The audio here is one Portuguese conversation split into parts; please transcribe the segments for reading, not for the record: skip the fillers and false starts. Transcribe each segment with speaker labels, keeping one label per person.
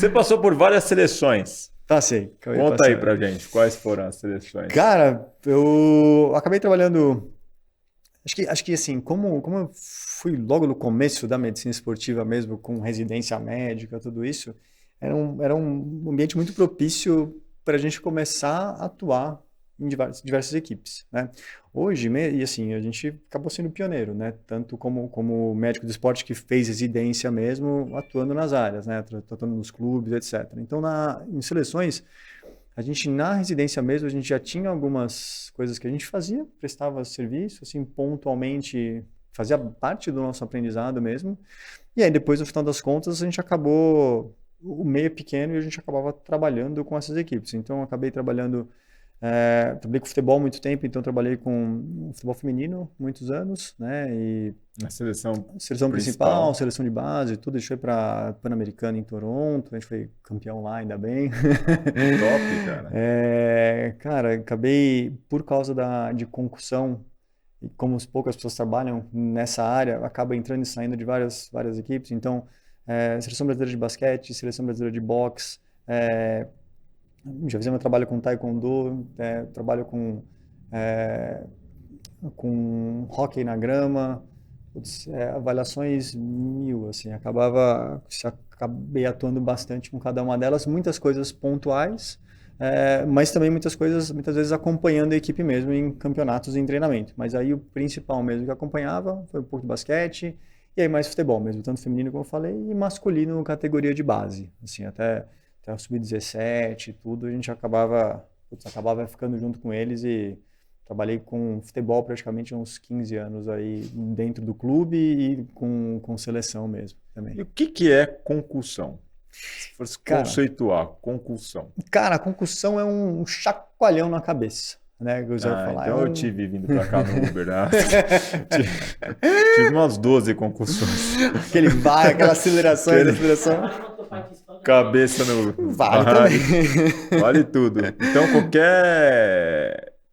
Speaker 1: Você passou por várias seleções.
Speaker 2: Passei.
Speaker 1: Conta aí pra gente, quais foram as seleções?
Speaker 2: Cara, eu acabei trabalhando. Acho que assim, como eu fui logo no começo da medicina esportiva mesmo, com residência médica, tudo isso, era um ambiente muito propício para a gente começar a atuar em diversas equipes, né? Hoje, e assim, a gente acabou sendo pioneiro, né? Tanto como médico do esporte que fez residência mesmo, atuando nas áreas, né? Tratando nos clubes, etc. Então, em seleções, a gente, na residência mesmo, a gente já tinha algumas coisas que a gente fazia, prestava serviço, assim, pontualmente, fazia parte do nosso aprendizado mesmo. E aí, depois, no final das contas, a gente acabou, o meio é pequeno e a gente acabava trabalhando com essas equipes. Então, eu acabei trabalhei com futebol há muito tempo, então trabalhei com futebol feminino muitos anos, né? E
Speaker 1: A seleção
Speaker 2: seleção principal, seleção de base, tudo. Deixei para Pan-Americano em Toronto, a gente foi campeão lá, ainda bem.
Speaker 1: Top, cara.
Speaker 2: Cara, acabei, por causa de concussão, e como poucas pessoas trabalham nessa área, acaba entrando e saindo de várias equipes. Então, seleção brasileira de basquete, seleção brasileira de boxe, já fizemos trabalho com taekwondo, trabalho com hóquei na grama, avaliações mil, assim, acabei atuando bastante com cada uma delas, muitas coisas pontuais, mas também muitas vezes acompanhando a equipe mesmo em campeonatos e em treinamento. Mas aí o principal mesmo que acompanhava foi um pouco de basquete, e aí mais futebol mesmo, tanto feminino como eu falei, e masculino categoria de base, assim, até o sub-17 e tudo, a gente acabava ficando junto com eles e trabalhei com futebol praticamente uns 15 anos aí dentro do clube e com seleção mesmo também.
Speaker 1: E o que é concussão? Se fosse conceituar, concussão.
Speaker 2: Cara, a concussão é um chacoalhão na cabeça, né? Que eu já ia falar.
Speaker 1: Então eu tive vindo pra cá no Uber, né? Tive umas 12 concussões.
Speaker 2: Aquela aceleração.
Speaker 1: Cabeça no...
Speaker 2: Vale também.
Speaker 1: Vale tudo. Então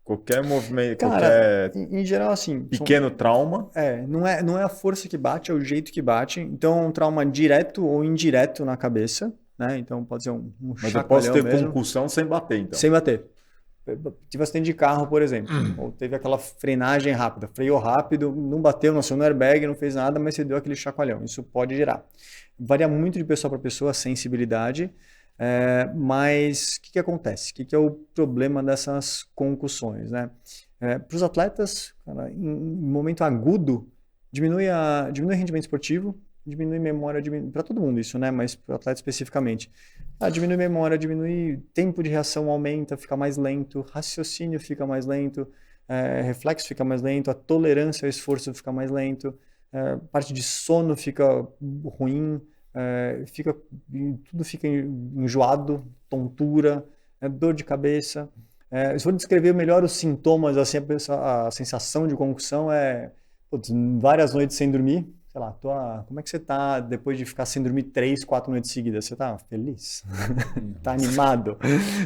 Speaker 1: qualquer movimento,
Speaker 2: cara, em geral, assim...
Speaker 1: pequeno trauma...
Speaker 2: não é a força que bate, é o jeito que bate. Então, é um trauma direto ou indireto na cabeça, né? Então, pode ser um
Speaker 1: Mas eu posso ter mesmo. Concussão sem bater, então.
Speaker 2: Sem bater. Tive acidente de carro, por exemplo, ou teve aquela frenagem rápida, freou rápido, não bateu, não acionou airbag, não fez nada, mas você deu aquele chacoalhão. Isso pode gerar. Varia muito de pessoa para pessoa a sensibilidade, mas o que acontece? O que é o problema dessas concussões, né? Para os atletas, cara, em momento agudo, diminui o rendimento esportivo, diminui memória, para todo mundo isso, né? Mas para o atleta especificamente. Diminui memória, diminui tempo de reação, aumenta, fica mais lento, raciocínio fica mais lento, reflexo fica mais lento, a tolerância ao esforço fica mais lento, parte de sono fica ruim, tudo fica enjoado, tontura, dor de cabeça. Se for descrever melhor os sintomas, assim, a sensação de concussão várias noites sem dormir. Sei lá, como é que você tá depois de ficar sem dormir 3, 4 noites seguidas? Você tá feliz? Tá animado?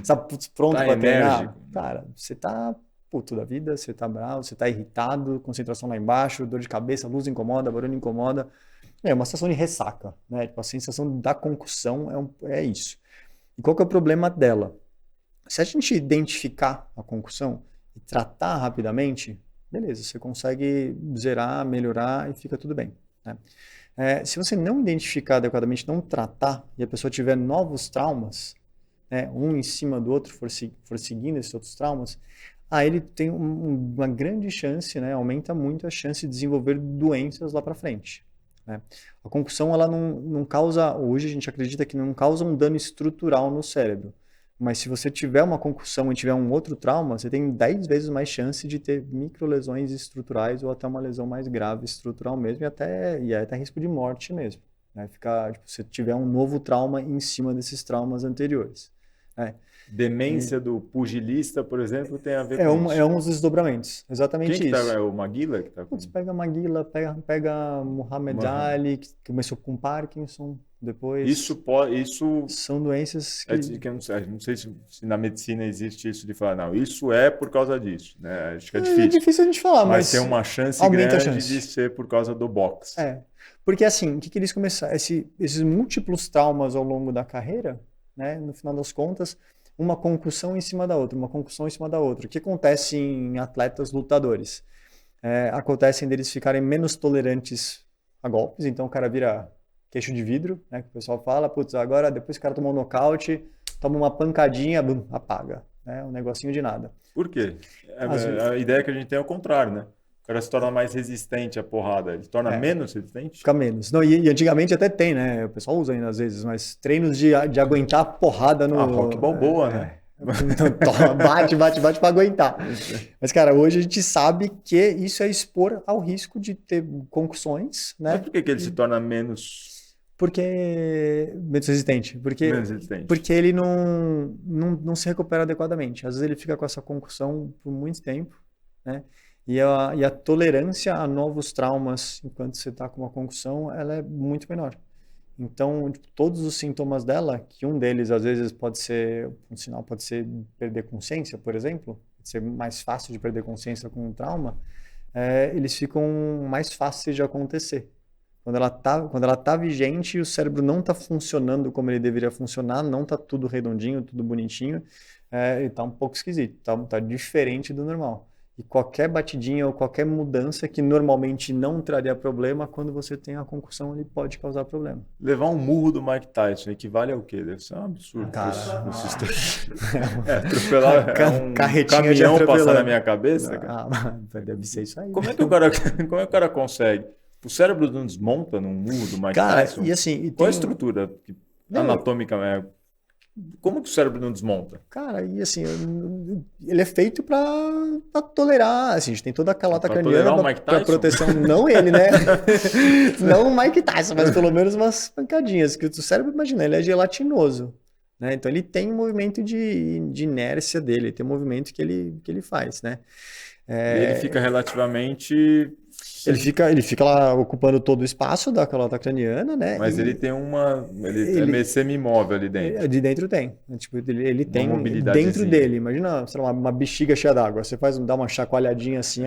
Speaker 2: Tá pronto para treinar? Cara, você tá puto da vida, você tá bravo, você tá irritado, concentração lá embaixo, dor de cabeça, luz incomoda, barulho incomoda. É uma sensação de ressaca, né? Tipo, a sensação da concussão é isso. E qual que é o problema dela? Se a gente identificar a concussão e tratar rapidamente, beleza, você consegue zerar, melhorar e fica tudo bem. Né? Se você não identificar adequadamente, não tratar, e a pessoa tiver novos traumas, né, um em cima do outro, for seguindo esses outros traumas, ele tem uma grande chance, né, aumenta muito a chance de desenvolver doenças lá para frente. Né? A concussão, ela não causa, hoje a gente acredita que não causa um dano estrutural no cérebro. Mas se você tiver uma concussão e tiver um outro trauma, você tem 10 vezes mais chance de ter microlesões estruturais ou até uma lesão mais grave estrutural mesmo e até risco de morte mesmo. Né? Se tiver um novo trauma em cima desses traumas anteriores. Né?
Speaker 1: Demência do pugilista, por exemplo, tem a ver com isso.
Speaker 2: É um dos desdobramentos, exatamente
Speaker 1: Quem
Speaker 2: isso.
Speaker 1: É o Maguila que tá com...
Speaker 2: Pega Maguila, pega Muhammad Ali, que começou com Parkinson, depois...
Speaker 1: Isso
Speaker 2: são doenças que...
Speaker 1: não sei se na medicina existe isso de falar, não, isso é por causa disso, né? Acho que é difícil.
Speaker 2: É difícil a gente falar, mas
Speaker 1: tem uma chance
Speaker 2: aumenta
Speaker 1: grande
Speaker 2: a chance
Speaker 1: de ser por causa do boxe.
Speaker 2: Porque assim, o que eles começaram? Esses múltiplos traumas ao longo da carreira, né? No final das contas, uma concussão em cima da outra, uma concussão em cima da outra. O que acontece em atletas lutadores? Acontecem deles ficarem menos tolerantes a golpes, então o cara vira queixo de vidro, né? Que o pessoal fala, putz, agora depois que o cara tomou um nocaute, toma uma pancadinha, bum, apaga, né? Um negocinho de nada.
Speaker 1: Por quê?
Speaker 2: Às vezes-
Speaker 1: A ideia que a gente tem é o contrário, né? O cara se torna mais resistente à porrada. Ele se torna menos resistente?
Speaker 2: Fica menos. Não, e antigamente até tem, né? O pessoal usa ainda às vezes, mas treinos de aguentar porrada no.
Speaker 1: Rock Balboa, né?
Speaker 2: Bate pra aguentar. Mas, cara, hoje a gente sabe que isso é expor ao risco de ter concussões, né?
Speaker 1: Mas por que ele se torna menos
Speaker 2: Menos resistente.
Speaker 1: resistente?
Speaker 2: Porque ele não se recupera adequadamente. Às vezes ele fica com essa concussão por muito tempo, né? E a tolerância a novos traumas enquanto você está com uma concussão, ela é muito menor. Então, tipo, todos os sintomas dela, que um deles às vezes pode ser, um sinal pode ser perder consciência, por exemplo, pode ser mais fácil de perder consciência com um trauma, eles ficam mais fáceis de acontecer. Quando ela tá vigente, o cérebro não está funcionando como ele deveria funcionar, não está tudo redondinho, tudo bonitinho, ele está um pouco esquisito, tá diferente do normal. E qualquer batidinha ou qualquer mudança que normalmente não traria problema, quando você tem a concussão, ele pode causar problema.
Speaker 1: Levar um murro do Mike Tyson equivale ao quê? Deve ser um absurdo.
Speaker 2: Cara,
Speaker 1: atropelar um
Speaker 2: carretinha de
Speaker 1: caminhão
Speaker 2: atropelando.
Speaker 1: passar na minha cabeça, cara.
Speaker 2: Deve ser isso aí.
Speaker 1: Como é que o cara consegue? O cérebro não desmonta num murro do Mike
Speaker 2: Cara,
Speaker 1: Tyson?
Speaker 2: e assim...
Speaker 1: Qual a estrutura anatômica? Como que o cérebro não desmonta?
Speaker 2: Cara, e assim, ele é feito pra tolerar, assim, a gente tem toda a calota
Speaker 1: Pra
Speaker 2: craniana
Speaker 1: tolerar o Mike
Speaker 2: pra
Speaker 1: Tyson?
Speaker 2: proteção, não ele, né? Não o Mike Tyson, mas pelo menos umas pancadinhas, que o cérebro, imagina, ele é gelatinoso, né? Então ele tem um movimento de inércia dele, tem um movimento que ele faz, né?
Speaker 1: E ele fica relativamente...
Speaker 2: Ele fica lá ocupando todo o espaço da calota craniana, né?
Speaker 1: Mas ele tem ele é meio semi-imóvel ali dentro.
Speaker 2: De dentro tem. Tipo, ele tem
Speaker 1: mobilidadezinha.
Speaker 2: dentro dele. Imagina, sei lá, uma bexiga cheia d'água. Você dá uma chacoalhadinha assim,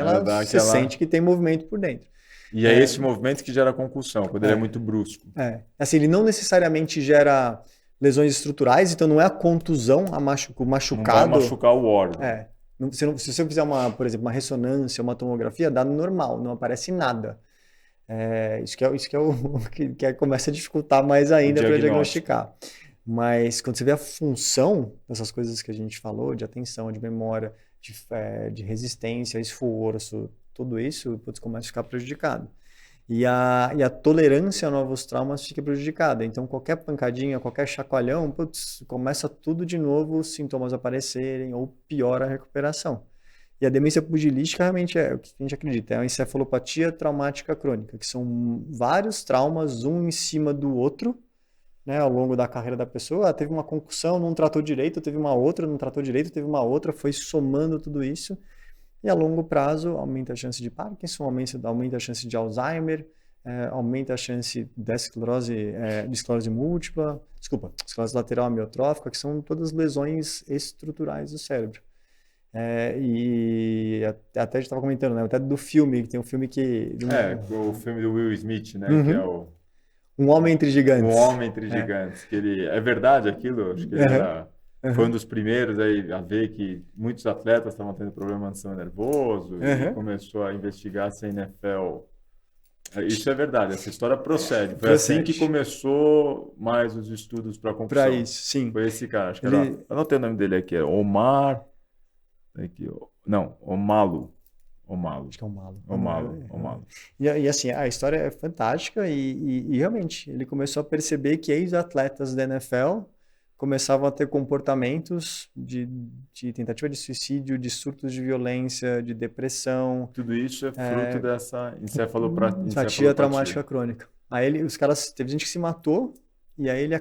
Speaker 2: você sente que tem movimento por dentro.
Speaker 1: E é esse movimento que gera concussão, quando ele é muito brusco.
Speaker 2: Assim, ele não necessariamente gera lesões estruturais, então não é a contusão, o machucado.
Speaker 1: Não vai machucar o órgão.
Speaker 2: Se você fizer, por exemplo, uma ressonância, uma tomografia, dá normal, não aparece nada. Isso que é o que começa a dificultar mais ainda para diagnosticar. Mas quando você vê a função dessas coisas que a gente falou, de atenção, de memória, de resistência, esforço, tudo isso, começa a ficar prejudicado. E a tolerância a novos traumas fica prejudicada. Então, qualquer pancadinha, qualquer chacoalhão, começa tudo de novo, os sintomas aparecerem, ou piora a recuperação. E a demência pugilística realmente é o que a gente acredita, é uma encefalopatia traumática crônica, que são vários traumas, um em cima do outro, né, ao longo da carreira da pessoa. Teve uma concussão, não tratou direito, teve uma outra, não tratou direito, teve uma outra, foi somando tudo isso. E a longo prazo aumenta a chance de Parkinson, aumenta a chance de Alzheimer, aumenta a chance de esclerose múltipla, esclerose lateral amiotrófica, que são todas lesões estruturais do cérebro. E até a gente estava comentando, né? Até do filme, que tem um filme que...
Speaker 1: o filme do Will Smith, né?
Speaker 2: Uhum.
Speaker 1: Que é o...
Speaker 2: Um Homem Entre Gigantes.
Speaker 1: Um Homem Entre Gigantes. Que ele... É verdade aquilo? Acho que ele foi um dos primeiros a ver que muitos atletas estavam tendo problema no sistema nervoso e começou a investigar se a NFL... Isso é verdade, essa história procede. Foi assim que começou mais os estudos para concussão.
Speaker 2: Para isso, sim.
Speaker 1: Foi esse cara, acho que era... Eu não tenho o nome dele aqui, é Omar... Não, Omalo.
Speaker 2: Acho que é Omalo.
Speaker 1: Omalo.
Speaker 2: E assim, a história é fantástica e realmente ele começou a perceber que ex-atletas da NFL começavam a ter comportamentos de tentativa de suicídio, de surtos de violência, de depressão.
Speaker 1: Tudo isso é fruto dessa encefalopatia
Speaker 2: traumática crônica. Aí teve gente que se matou e aí ele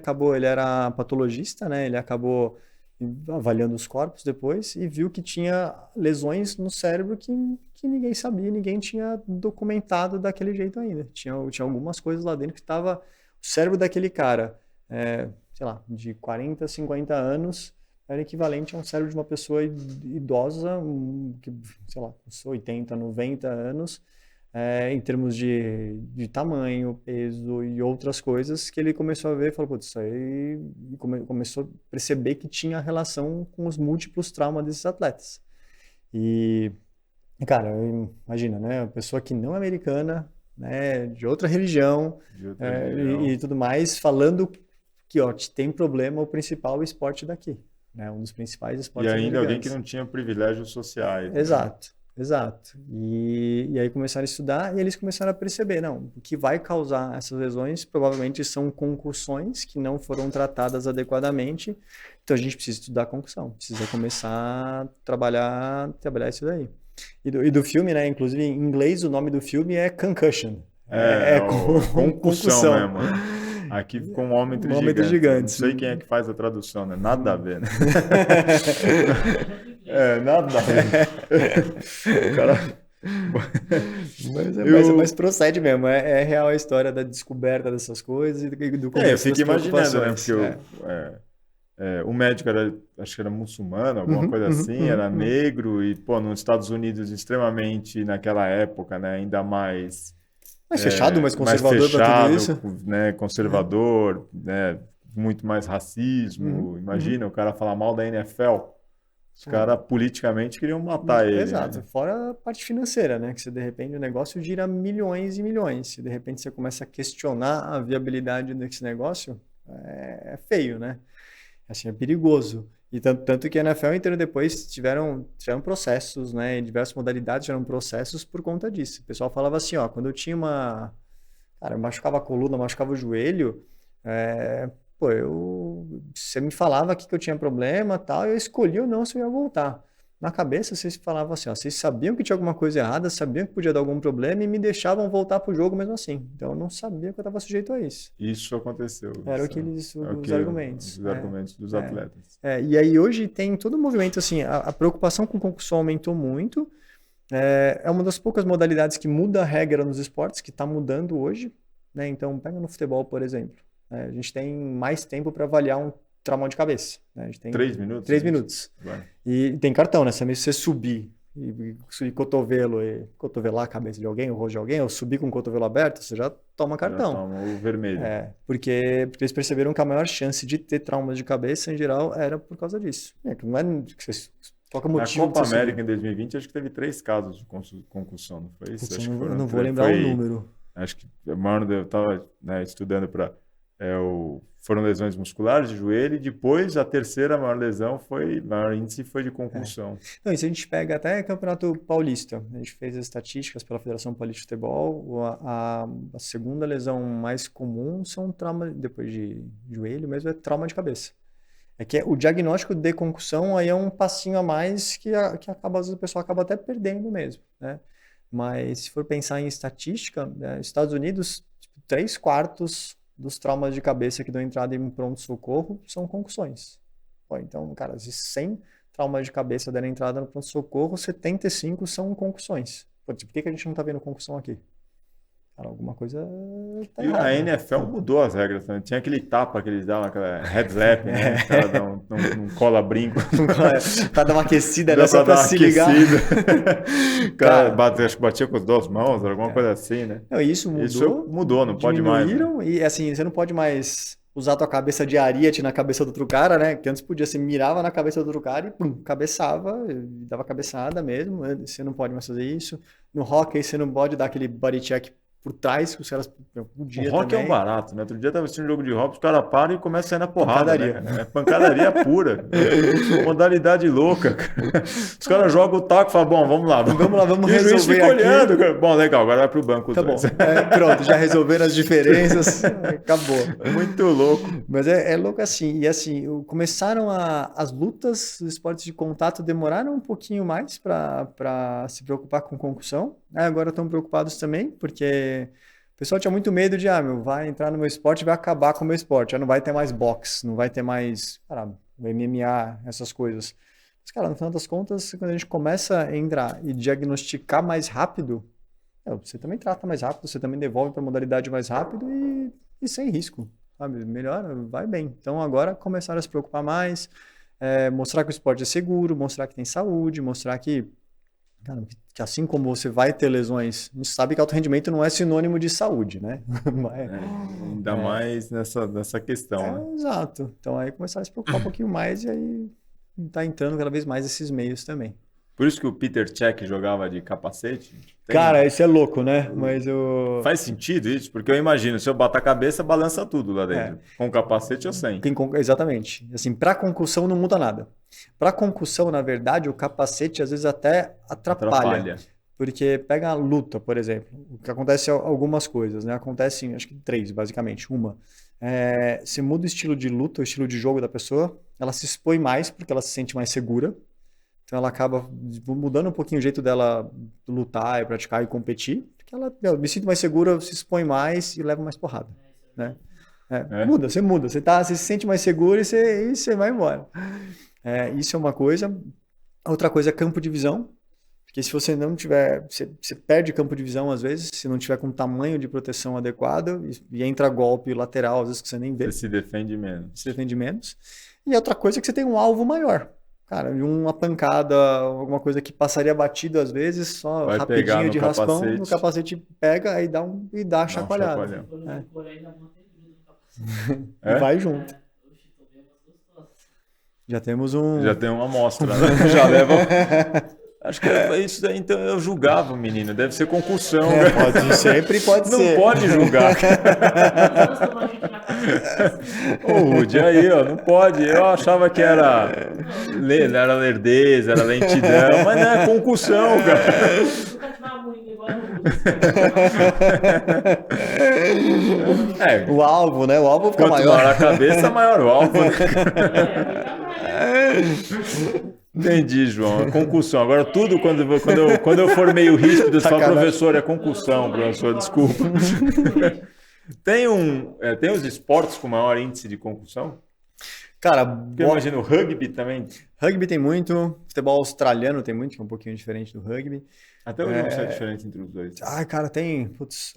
Speaker 2: era patologista, né? Ele acabou avaliando os corpos depois e viu que tinha lesões no cérebro que ninguém sabia, ninguém tinha documentado daquele jeito ainda. Tinha algumas coisas lá dentro que estava... O cérebro daquele cara, sei lá, de 40, 50 anos, era equivalente a um cérebro de uma pessoa idosa, que, sei lá, 80, 90 anos, em termos de tamanho, peso e outras coisas, que ele começou a ver e falou, putz, isso aí começou a perceber que tinha relação com os múltiplos traumas desses atletas. E, cara, imagina, né? Uma pessoa que não é americana, né, de outra religião, e tudo mais, falando que, ó, tem problema, o principal esporte daqui, né? Um dos principais esportes
Speaker 1: americanos. E ainda
Speaker 2: americanos.
Speaker 1: alguém que não tinha privilégios sociais.
Speaker 2: Exato. Né? Exato. E aí começaram a estudar e eles começaram a perceber, não, o que vai causar essas lesões provavelmente são concussões que não foram tratadas adequadamente. Então a gente precisa estudar a concussão, precisa começar a trabalhar isso daí. E do filme, né, inclusive em inglês o nome do filme é Concussion.
Speaker 1: Concussão mesmo. Né? Aqui ficou um homem entre gigantes. Não sei quem é que faz a tradução, né? Nada a ver, né? Nada a ver. Cara...
Speaker 2: mas procede mesmo, é real a história da descoberta dessas coisas e do começo
Speaker 1: eu fico imaginando, né? Porque o médico acho que era muçulmano, alguma coisa assim, era negro e, pô, nos Estados Unidos extremamente, naquela época, né? Ainda mais
Speaker 2: fechado, mais conservador para tudo isso.
Speaker 1: Né? Conservador, né? Muito mais racismo. Imagina o cara falar mal da NFL. Os caras politicamente queriam matar ele.
Speaker 2: Exato,
Speaker 1: né?
Speaker 2: Fora a parte financeira, né? Que se de repente o negócio gira milhões e milhões. Se de repente você começa a questionar a viabilidade desse negócio, é feio, né? Assim, é perigoso. E tanto que a NFL inteira depois tiveram processos, né? Em diversas modalidades tiveram processos por conta disso. O pessoal falava assim, ó, quando eu tinha Cara, eu machucava a coluna, machucava o joelho, você me falava que eu tinha problema, tal, eu escolhi ou não se eu ia voltar. Na cabeça vocês falavam assim, ó, vocês sabiam que tinha alguma coisa errada, sabiam que podia dar algum problema e me deixavam voltar pro jogo mesmo assim. Então eu não sabia que eu estava sujeito a isso.
Speaker 1: Isso aconteceu.
Speaker 2: Era os argumentos.
Speaker 1: Os argumentos dos atletas.
Speaker 2: E aí hoje tem todo um movimento assim, a preocupação com concussão aumentou muito. É uma das poucas modalidades que muda a regra nos esportes, que está mudando hoje. Né? Então pega no futebol, por exemplo. A gente tem mais tempo para avaliar um trauma de cabeça. Né? A gente tem
Speaker 1: 3 minutos?
Speaker 2: 3 minutos. Vai. E tem cartão, né? Se você subir e cotovelo e cotovelar a cabeça de alguém, o rosto de alguém, ou subir com o cotovelo aberto, você já toma cartão.
Speaker 1: Já toma o vermelho.
Speaker 2: Porque eles perceberam que a maior chance de ter traumas de cabeça, em geral, era por causa disso. Não é que você toca motivo.
Speaker 1: Na Copa América, em 2020, acho que teve 3 casos de concussão, não foi isso?
Speaker 2: Eu não vou lembrar o número.
Speaker 1: Acho que eu estava estudando para... foram lesões musculares de joelho e depois a terceira maior índice foi de concussão.
Speaker 2: Não, isso a gente pega até Campeonato Paulista. A gente fez as estatísticas pela Federação Paulista de Futebol. A segunda lesão mais comum são trauma, depois de joelho mesmo, é trauma de cabeça. É que o diagnóstico de concussão aí é um passinho a mais que acaba, às vezes, o pessoal acaba até perdendo mesmo, né? Mas se for pensar em estatística, Estados Unidos, 3/4 dos traumas de cabeça que dão entrada em pronto-socorro são concussões. Então, cara, se 100 traumas de cabeça deram entrada no pronto-socorro, 75 são concussões. Por que a gente não está vendo concussão aqui? Cara, alguma coisa tá errada.
Speaker 1: A NFL mudou as regras também. Tinha aquele tapa que eles davam, aquela head slap, né? O cara dá um cola-brinco.
Speaker 2: Pra dar uma aquecida, né? Só pra se ligar.
Speaker 1: O cara batia com as 2 mãos, alguma coisa assim, né?
Speaker 2: Não, isso mudou.
Speaker 1: Isso mudou, não pode mais. Né?
Speaker 2: E assim, você não pode mais usar a tua cabeça de ariete na cabeça do outro cara, né? Que antes podia, você mirava na cabeça do outro cara e pum, cabeçava, dava cabeçada mesmo. Você não pode mais fazer isso. No hockey, você não pode dar aquele body check por trás, que os caras podiam.
Speaker 1: O rock
Speaker 2: também.
Speaker 1: É um barato, né? Outro dia eu tava assistindo um jogo de rock, os caras param e começam a sair na porrada. Pancadaria. Né? Pancadaria pura. Modalidade louca. Os caras jogam o taco e falam, bom, vamos lá.
Speaker 2: Vamos
Speaker 1: e
Speaker 2: resolver.
Speaker 1: O juiz fica olhando. Cara. Bom, legal, agora vai pro banco.
Speaker 2: Tá bom. Pronto, já resolveram as diferenças. Acabou.
Speaker 1: Muito louco.
Speaker 2: Mas é louco assim. E assim, começaram as lutas, os esportes de contato demoraram um pouquinho mais para se preocupar com concussão. Agora estão preocupados também, porque o pessoal tinha muito medo de, vai entrar no meu esporte e vai acabar com o meu esporte. Já não vai ter mais boxe, não vai ter mais, o MMA, essas coisas. Mas, cara, no final das contas, quando a gente começa a entrar e diagnosticar mais rápido, você também trata mais rápido, você também devolve para a modalidade mais rápido e sem risco, sabe? Melhor, vai bem. Então, agora começaram a se preocupar mais, mostrar que o esporte é seguro, mostrar que tem saúde, mostrar que Cara, que assim como você vai ter lesões, a gente sabe que alto rendimento não é sinônimo de saúde, né?
Speaker 1: Ainda mais nessa questão, né?
Speaker 2: Exato. Então aí começar a se preocupar um pouquinho mais e aí tá entrando cada vez mais esses meios também.
Speaker 1: Por isso que o Peter Cech jogava de capacete?
Speaker 2: Cara, isso é louco, né? Mas eu...
Speaker 1: Faz sentido isso? Porque eu imagino, se eu bater a cabeça, balança tudo lá dentro. Com capacete ou sem?
Speaker 2: Exatamente. Assim, para concussão não muda nada. Para concussão, na verdade, o capacete às vezes até atrapalha. Porque pega a luta, por exemplo. O que acontece é algumas coisas, né? Acontecem, acho que 3, basicamente. Uma, você muda o estilo de luta, o estilo de jogo da pessoa, ela se expõe mais porque ela se sente mais segura. Então ela acaba mudando um pouquinho o jeito dela lutar e praticar e competir, porque ela me sinto mais segura, se expõe mais e leva mais porrada, né? Muda, você se sente mais seguro e você vai embora. Isso é uma coisa. Outra coisa é campo de visão, porque se você não tiver, você perde campo de visão às vezes, se não tiver com tamanho de proteção adequado e entra golpe lateral, às vezes que você nem vê.
Speaker 1: Você se defende menos.
Speaker 2: Se defende menos. E outra coisa é que você tem um alvo maior. Cara, uma pancada, alguma coisa que passaria batido às vezes, só
Speaker 1: vai
Speaker 2: rapidinho de raspão,
Speaker 1: capacete.
Speaker 2: No capacete pega, aí dá chacoalhada. Vai junto. Já temos
Speaker 1: Já tem uma amostra, né? Já leva... Acho que isso daí, então, eu julgava, menino. Deve ser concussão.
Speaker 2: Sempre pode ser.
Speaker 1: Não pode julgar. Ô, Rudy, aí, ó, não pode. Eu achava que era lerdeza, era lentidão, mas não é concussão, cara.
Speaker 2: O alvo, né? O alvo fica
Speaker 1: quanto
Speaker 2: maior.
Speaker 1: Quanto maior a cabeça, maior o alvo. Né? Entendi, João. Concussão. Agora tudo, quando eu for meio ríspido, você fala, professor, é concussão, professor, desculpa. Tem os esportes com maior índice de concussão?
Speaker 2: Cara,
Speaker 1: eu imagino o rugby também.
Speaker 2: Rugby tem muito, futebol australiano tem muito, que é um pouquinho diferente do rugby.
Speaker 1: Até hoje não sei a diferença entre os dois.
Speaker 2: Cara, tem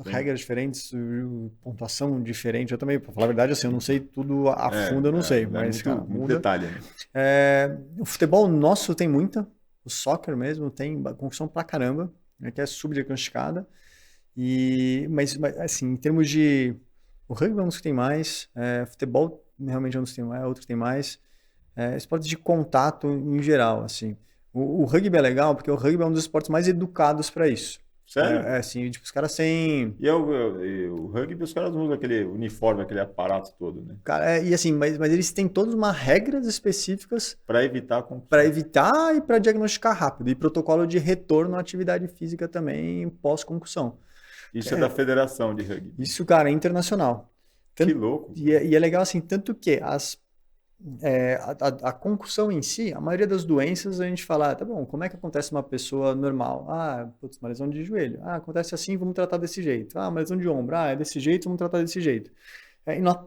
Speaker 2: regras diferentes, pontuação diferente. Eu também, pra falar a verdade, assim, eu não sei tudo a fundo, eu não sei. Mas,
Speaker 1: muito, muito detalhe.
Speaker 2: Né? O futebol nosso tem muita, o soccer mesmo tem concussão pra caramba, né, que é subdiagnosticada. Mas, assim, em termos de... O rugby é um dos que tem mais, futebol realmente é um dos que tem mais, outro que tem mais. Esportes de contato em geral, assim. O rugby é legal porque o rugby é um dos esportes mais educados para isso.
Speaker 1: Sério?
Speaker 2: Assim, tipo, os caras têm...
Speaker 1: E o rugby, os caras usam aquele uniforme, aquele aparato todo, né?
Speaker 2: Cara, e assim, mas eles têm todas umas regras específicas...
Speaker 1: Para evitar...
Speaker 2: Para evitar e para diagnosticar rápido. E protocolo de retorno à atividade física também pós-concussão.
Speaker 1: Isso é da Federação de Rugby?
Speaker 2: Isso, cara, é internacional.
Speaker 1: Que louco.
Speaker 2: E é legal assim, tanto que a concussão em si, a maioria das doenças a gente fala, tá bom, como é que acontece uma pessoa normal? Uma lesão de joelho. Acontece assim, vamos tratar desse jeito. Uma lesão de ombro. É desse jeito, vamos tratar desse jeito.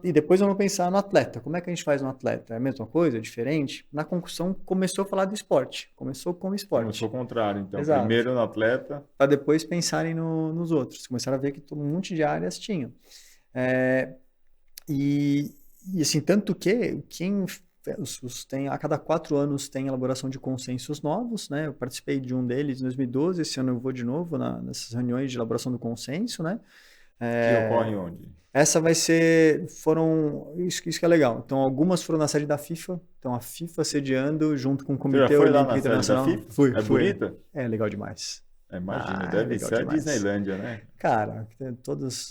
Speaker 2: E depois vamos pensar no atleta. Como é que a gente faz no atleta? É a mesma coisa? É diferente? Na concussão começou a falar do esporte. Começou com o esporte.
Speaker 1: Começou o contrário, então.
Speaker 2: Exato.
Speaker 1: Primeiro no atleta.
Speaker 2: Para depois pensarem nos outros. Começaram a ver que um monte de áreas tinham. E assim, tanto que a cada 4 anos tem elaboração de consensos novos, né? Eu participei de um deles em 2012, esse ano eu vou de novo nessas reuniões de elaboração do consenso, né?
Speaker 1: Que ocorre onde?
Speaker 2: Essa vai ser, isso que é legal. Então, algumas foram na sede da FIFA, então a FIFA sediando junto com o Comitê Olímpico Internacional.
Speaker 1: Fui. Bonita?
Speaker 2: É legal demais.
Speaker 1: Imagina, deve ser demais. A Disneylândia, né?
Speaker 2: Cara, tem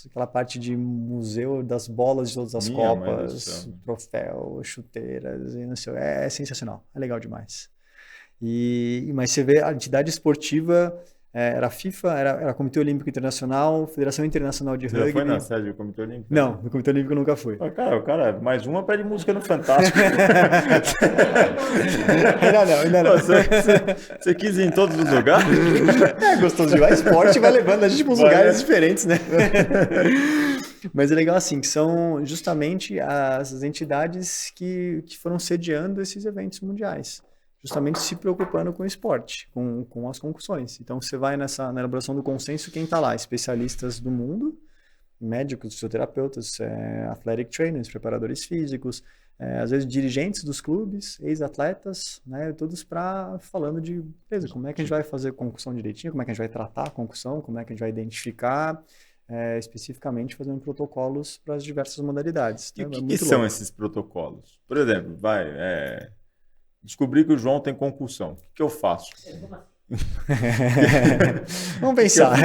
Speaker 2: aquela parte de museu das bolas de todas as Copas, troféu, chuteiras, e não sei, é sensacional, é legal demais. Mas você vê a entidade esportiva, era a FIFA, era o Comitê Olímpico Internacional, Federação Internacional de Rugby.
Speaker 1: Você já foi na sede do Comitê Olímpico?
Speaker 2: Não, no Comitê Olímpico eu nunca fui.
Speaker 1: O cara, mais uma pede música no Fantástico.
Speaker 2: Ainda não.
Speaker 1: Você quis ir em todos os lugares?
Speaker 2: É gostoso demais. Esporte vai levando a gente para uns lugares diferentes, né? Mas é legal assim, que são justamente as entidades que foram sediando esses eventos mundiais. Justamente se preocupando com o esporte, com as concussões. Então, você vai na elaboração do consenso, quem está lá? Especialistas do mundo, médicos, fisioterapeutas, athletic trainers, preparadores físicos, às vezes dirigentes dos clubes, ex-atletas, né, todos falando de, beleza, como é que a gente vai fazer concussão direitinho, como é que a gente vai tratar a concussão, como é que a gente vai identificar, especificamente fazendo protocolos para as diversas modalidades.
Speaker 1: E o que são esses protocolos? Por exemplo, descobri que o João tem concussão. O que eu faço?
Speaker 2: Vamos pensar.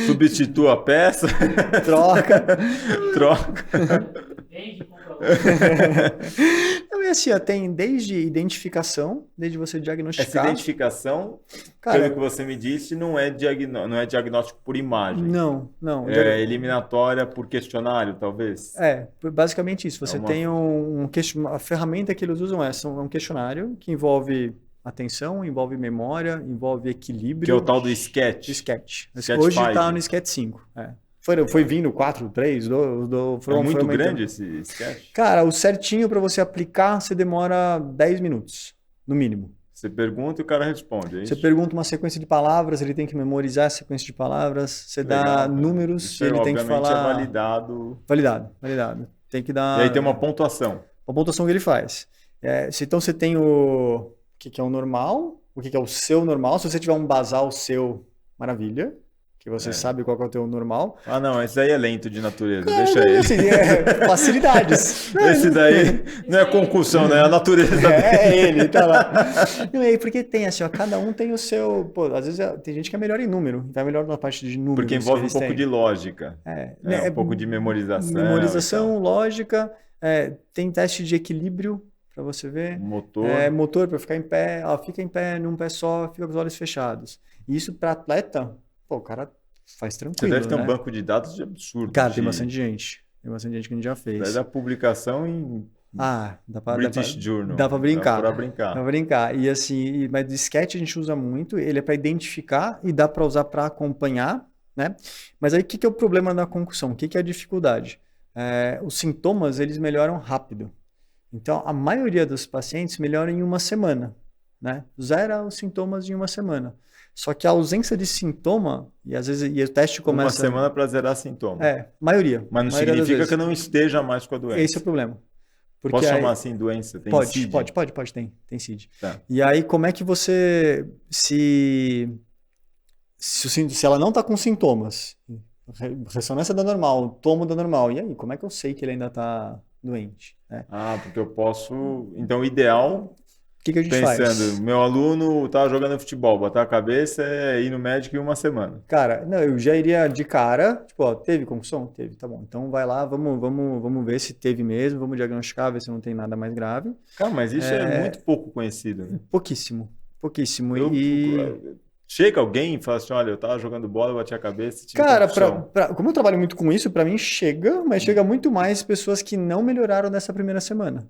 Speaker 1: Substitua a peça.
Speaker 2: Troca.
Speaker 3: Vende, compra outro.
Speaker 2: Então, e assim, tem desde identificação, desde você diagnosticar.
Speaker 1: Essa identificação, pelo que você me disse, não é diagnóstico por imagem.
Speaker 2: Não.
Speaker 1: É eliminatória por questionário, talvez?
Speaker 2: Basicamente isso. Você tem a ferramenta que eles usam é um questionário que envolve atenção, envolve memória, envolve equilíbrio.
Speaker 1: Que é o tal do SCAT.
Speaker 2: SCAT. Hoje está no SCAT 5. Foi vindo 4, 3,
Speaker 1: foi muito grande esse SCAT?
Speaker 2: Cara, o certinho para você aplicar, você demora 10 minutos, no mínimo.
Speaker 1: Você pergunta e o cara responde, é isso?
Speaker 2: Você pergunta uma sequência de palavras, ele tem que memorizar a sequência de palavras, você dá números,
Speaker 1: isso
Speaker 2: ele tem que falar...
Speaker 1: é validado.
Speaker 2: Validado. Tem que dar...
Speaker 1: E aí tem uma pontuação.
Speaker 2: A pontuação que ele faz. Então você tem o que é o normal, o que é o seu normal. Se você tiver um basal seu, maravilha, que você sabe qual que é o teu normal.
Speaker 1: Ah, não, esse daí é lento de natureza, deixa ele.
Speaker 2: Assim,
Speaker 1: facilidades. Esse daí não é concussão, né? É a natureza
Speaker 2: ele, tá lá. Não, porque tem assim, cada um tem o seu... Pô, às vezes tem gente que é melhor em número, então é melhor na parte de números.
Speaker 1: Porque envolve um pouco de lógica. Um pouco de memorização.
Speaker 2: Memorização, lógica, tem teste de equilíbrio, para você ver.
Speaker 1: Motor
Speaker 2: para ficar em pé. Fica em pé num pé só, fica com os olhos fechados. E isso para atleta, o cara faz tranquilo.
Speaker 1: Você deve ter um banco de dados de absurdo.
Speaker 2: Cara, tem bastante gente. Tem bastante gente que a gente já fez.
Speaker 1: Daí da publicação em British Journal.
Speaker 2: Dá para brincar.
Speaker 1: Dá para
Speaker 2: brincar. E assim, mas o sketch a gente usa muito, ele é para identificar e dá para usar para acompanhar, né? Mas aí o que é o problema da concussão? O que é a dificuldade? Os sintomas, eles melhoram rápido. Então, a maioria dos pacientes melhora em uma semana, né? Zera os sintomas em uma semana. Só que a ausência de sintoma, e às vezes o teste começa...
Speaker 1: Uma semana para zerar sintoma.
Speaker 2: Maioria.
Speaker 1: Mas não significa que eu não esteja mais com a doença.
Speaker 2: Esse é o problema. Porque
Speaker 1: posso chamar assim doença? Tem CID?
Speaker 2: Pode, tem CID.
Speaker 1: Tá.
Speaker 2: E aí, como é que você... Se ela não está com sintomas, ressonância dá normal, tomo dá normal, e aí, como é que eu sei que ele ainda está doente?
Speaker 1: Porque eu posso... Então, o ideal...
Speaker 2: O que a gente faz?
Speaker 1: Pensando, meu aluno estava jogando futebol, botar a cabeça e ir no médico em uma semana.
Speaker 2: Cara, não, eu já iria de cara, tipo, teve concussão? Teve, tá bom. Então vai lá, vamos ver se teve mesmo, vamos diagnosticar, ver se não tem nada mais grave.
Speaker 1: Cara, mas isso é muito pouco conhecido, né?
Speaker 2: Pouquíssimo.
Speaker 1: Chega alguém e fala assim, olha, eu tava jogando bola, eu bati a cabeça, tive
Speaker 2: Cara, como eu trabalho muito com isso, para mim chega, mas chega muito mais pessoas que não melhoraram nessa primeira semana.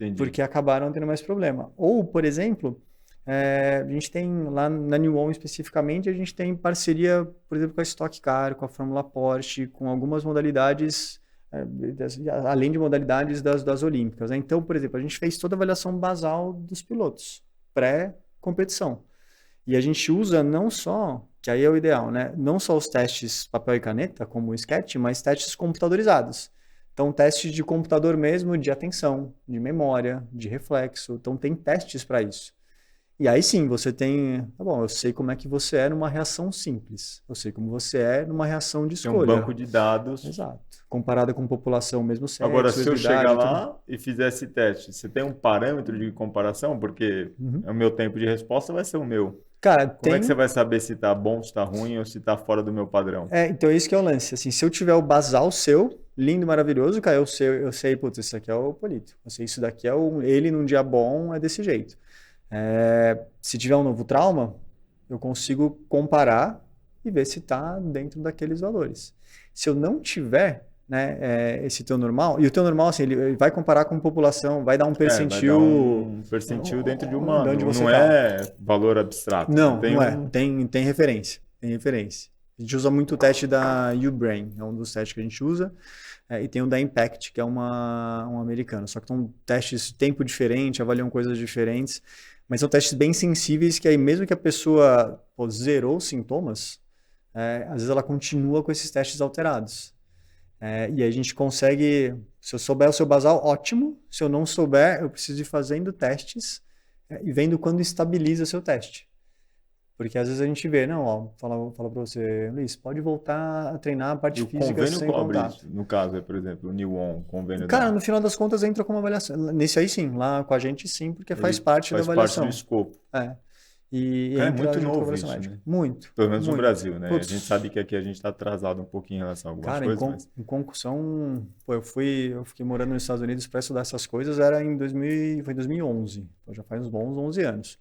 Speaker 1: Entendi.
Speaker 2: Porque acabaram tendo mais problema. Ou, por exemplo, a gente tem lá na New On especificamente, a gente tem parceria, por exemplo, com a Stock Car, com a Fórmula Porsche, com algumas modalidades, além de modalidades das Olímpicas, né? Então, por exemplo, a gente fez toda a avaliação basal dos pilotos, pré-competição. E a gente usa não só, que aí é o ideal, né? Não só os testes papel e caneta, como o Sketch, mas testes computadorizados. Então, testes de computador mesmo, de atenção, de memória, de reflexo. Então, tem testes para isso. E aí sim, você tem... Tá bom, eu sei como é que você é numa reação simples. Eu sei como você é numa reação de escolha.
Speaker 1: Tem um banco de dados.
Speaker 2: Exato. Comparada com população mesmo sexo,
Speaker 1: agora, se eu chegar lá e fizer esse teste, você tem um parâmetro de comparação? Porque o meu tempo de resposta vai ser o meu.
Speaker 2: Cara,
Speaker 1: como é que você vai saber se tá bom, se tá ruim ou se tá fora do meu padrão?
Speaker 2: Então esse que é o lance. Assim, se eu tiver o basal seu, lindo, maravilhoso, cara, eu sei, putz, isso aqui é o Polito. Eu sei, isso daqui é ele num dia bom, é desse jeito. Se tiver um novo trauma, eu consigo comparar e ver se tá dentro daqueles valores. Se eu não tiver, né, esse teu normal, e o teu normal, assim, ele vai comparar com população, vai dar um percentil...
Speaker 1: vai dar um percentil dentro de uma... Não é valor abstrato.
Speaker 2: Não é. Tem referência. Tem referência. A gente usa muito o teste da U-Brain, é um dos testes que a gente usa, e tem o da Impact, que é um americano. Só que são testes tempo diferente, avaliam coisas diferentes, mas são testes bem sensíveis que aí mesmo que a pessoa zerou os sintomas, às vezes ela continua com esses testes alterados. E a gente consegue, se eu souber o seu basal, ótimo. Se eu não souber, eu preciso ir fazendo testes e vendo quando estabiliza seu teste. Porque às vezes a gente vê, não, ó, fala para você, Luiz, pode voltar a treinar a parte física sem
Speaker 1: convênio cobre
Speaker 2: contato.
Speaker 1: isso? No caso, por exemplo, o New convênio
Speaker 2: Cara, no final das contas entra como avaliação. Nesse aí sim, lá com a gente sim, porque faz parte da avaliação.
Speaker 1: Faz parte do escopo.
Speaker 2: E
Speaker 1: é
Speaker 2: entra
Speaker 1: muito
Speaker 2: junto com a
Speaker 1: novo
Speaker 2: avaliação
Speaker 1: isso,
Speaker 2: médica.
Speaker 1: né?
Speaker 2: Muito.
Speaker 1: Pelo menos no Brasil, né?
Speaker 2: Putz.
Speaker 1: A gente sabe que aqui a gente está atrasado um pouquinho em relação a algumas coisas.
Speaker 2: Cara, em concussão, pô, eu fiquei morando nos Estados Unidos para estudar essas coisas, foi em 2011. Pô, já faz uns bons 11 anos.